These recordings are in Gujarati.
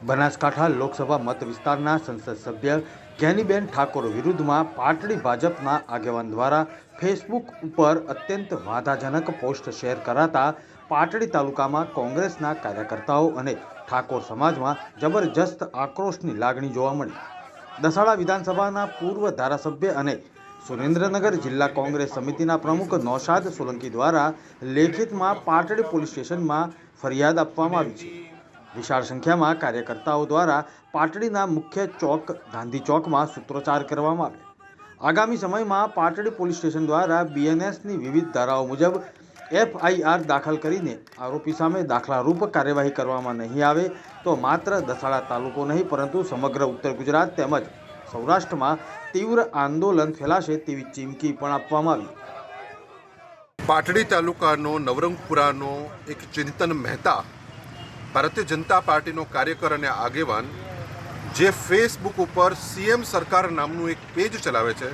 બનાસકાંઠા લોકસભા મત વિસ્તારના સંસદ સભ્ય જ્ઞાનીબેન ઠાકોર વિરુદ્ધમાં પાટડી ભાજપના આગેવાન દ્વારા ફેસબુક ઉપર અત્યંત વાંધાજનક પોસ્ટ શેર કરાતા પાટડી તાલુકામાં કોંગ્રેસના કાર્યકર્તાઓ અને ઠાકોર સમાજમાં જબરજસ્ત આક્રોશની લાગણી જોવા મળી. દસાડા વિધાનસભાના પૂર્વ ધારાસભ્ય અને સુરેન્દ્રનગર જિલ્લા કોંગ્રેસ સમિતિના પ્રમુખ નૌશાદ સોલંકી દ્વારા લેખિતમાં પાટડી પોલીસ સ્ટેશનમાં ફરિયાદ આપવામાં આવી છે. વિશાળ સંખ્યામાં કાર્યકર્તાઓ દ્વારા પાટડીના મુખ્ય ચોક ગાંધી ચોકમાં સૂત્રોચ્ચાર કરવામાં આવ્યા. આગામી સમયમાં પાટડી પોલીસ સ્ટેશન દ્વારા બીએનએસની વિવિધ ધારાઓ મુજબ એફઆઈઆર દાખલ કરીને આરોપી સામે દાખલારૂપ કાર્યવાહી કરવામાં નહીં આવે તો માત્ર દસાડા તાલુકો નહીં પરંતુ સમગ્ર ઉત્તર ગુજરાત તેમજ સૌરાષ્ટ્રમાં તીવ્ર આંદોલન ફેલાશે તેવી ચીમકી પણ આપવામાં આવી. પાટડી તાલુકાનો નવરંગપુરાનો એક ચિંતન મહેતા ભારતીય જનતા પાર્ટીનો કાર્યકર અને આગેવાન જે ફેસબુક ઉપર સીએમ સરકાર નામનું એક પેજ ચલાવે છે,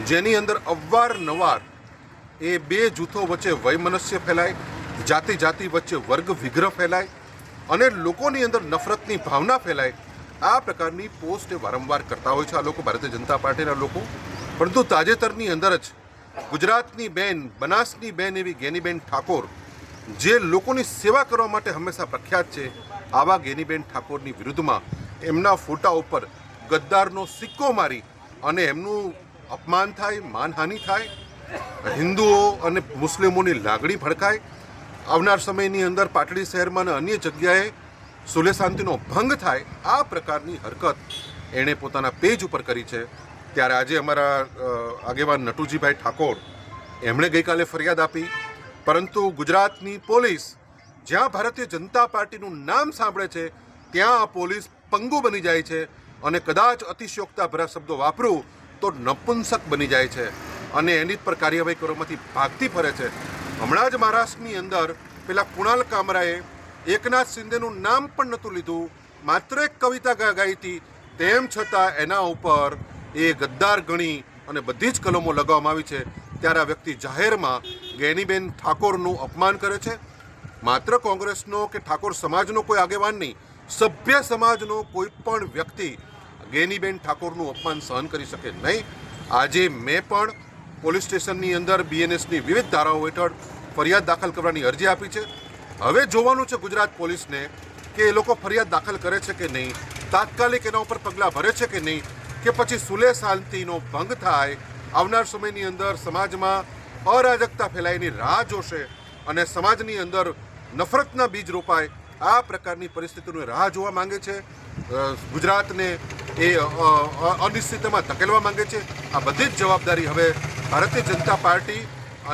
જેની અંદર અવારનવાર એ બે જૂથો વચ્ચે વયમનસ્ય ફેલાય, જાતિ જાતિ વચ્ચે વર્ગ વિગ્રહ ફેલાય અને લોકોની અંદર નફરતની ભાવના ફેલાય, આ પ્રકારની પોસ્ટ વારંવાર કરતા હોય છે આ લોકો, ભારતીય જનતા પાર્ટીના લોકો. પરંતુ તાજેતરની અંદર જ ગુજરાતની બેન, બનાસની બેન એવી જ્ઞાનીબેન ઠાકોર, જે લોકોની સેવા કરવા માટે હંમેશા પ્રખ્યાત છે, આવા જ્ઞાનીબેન ઠાકોરની વિરુદ્ધમાં એમના ફોટા ઉપર ગદ્દારનો સિક્કો મારી અને એમનું અપમાન થાય, માનહાનિ થાય, હિન્દુઓ અને મુસ્લિમોની લાગણી ભડકાય, આવનાર સમયની અંદર પાટડી શહેરમાં અને અન્ય જગ્યાએ સુલે શાંતિનો ભંગ થાય, આ પ્રકારની હરકત એણે પોતાના પેજ ઉપર કરી છે. ત્યારે આજે અમારા આગેવાન નટુજીભાઈ ઠાકોર એમણે ગઈકાલે ફરિયાદ આપી, પરંતુ ગુજરાતની પોલીસ જ્યાં ભારતીય જનતા પાર્ટીનું નામ સાંભળે છે ત્યાં આ પોલીસ પંગુ બની જાય છે અને કદાચ અતિશયોક્તાભરા શબ્દો વાપરું તો નપુંસક બની જાય છે અને એની પર કાર્યવાહી કરવામાંથી ભાગતી ફરે છે. હમણાં જ મહારાષ્ટ્રની અંદર પેલા કુણાલ કામરાએ એકનાથ શિંદેનું નામ પણ નહોતું લીધું, માત્ર એક કવિતા ગાઈ હતી, તેમ છતાં એના ઉપર એ ગદ્દાર ગણી અને બધી જ કલમો લગાવવામાં આવી છે. ત્યારે આ વ્યક્તિ જાહેરમાં જ્ઞાનીબેન ઠાકોરનું અપમાન કરે છે. માત્ર કોંગ્રેસનો કે ઠાકોર સમાજનો કોઈ આગેવાન નહીં, સભ્ય સમાજનો કોઈ પણ વ્યક્તિ જ્ઞાનીબેન ઠાકોરનું અપમાન સહન કરી શકે નહીં. આજે મેં પણ પોલીસ સ્ટેશનની અંદર બીએનએસની વિવિધ ધારાઓ હેઠળ ફરિયાદ દાખલ કરવાની અરજી આપી છે. હવે જોવાનું છે ગુજરાત પોલીસને કે એ લોકો ફરિયાદ દાખલ કરે છે કે નહીં, તાત્કાલિક એના ઉપર પગલાં ભરે છે કે નહીં, કે પછી સુલે શાંતિનો ભંગ થાય, આવનાર સમયની અંદર સમાજમાં અરાજકતા ફેલાયની રાહ જોશે અને સમાજની અંદર નફરતના બીજ રોપાય, આ પ્રકારની પરિસ્થિતિની રાહ જોવા માંગે છે. ગુજરાતને એ અનિશ્ચિતતામાં ધકેલવા માંગે છે. આ બધી જ જવાબદારી હવે ભારતીય જનતા પાર્ટી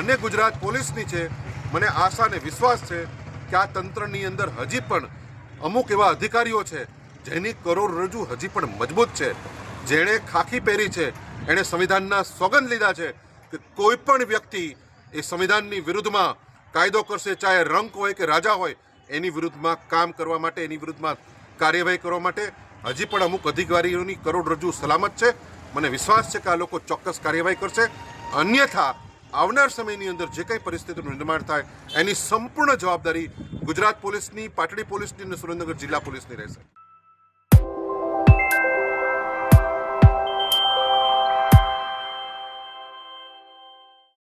અને ગુજરાત પોલીસની છે. મને આશા અને વિશ્વાસ છે કે આ તંત્રની અંદર હજી પણ અમુક એવા અધિકારીઓ છે જેની કરોડરજ્જુ હજી પણ મજબૂત છે, જેણે ખાખી પહેરી છે, એણે સંવિધાનના સોગંદ લીધા છે કે કોઈ પણ વ્યક્તિ એ સંવિધાનની વિરુદ્ધમાં કાયદો કરશે, ચાહે રંક હોય કે રાજા હોય, એની વિરુદ્ધમાં કામ કરવા માટે, એની વિરુદ્ધમાં કાર્યવાહી કરવા માટે હજી પણ અમુક અધિકારીઓની કરોડરજ્જુ સલામત છે. મને વિશ્વાસ છે કે આ લોકો ચોક્કસ કાર્યવાહી કરશે. અન્યથા આવનાર સમયની અંદર જે કંઈ પરિસ્થિતિનું નિર્માણ થાય એની સંપૂર્ણ જવાબદારી ગુજરાત પોલીસની, પાટડી પોલીસની અને સુરેન્દ્રનગર જિલ્લા પોલીસની રહેશે.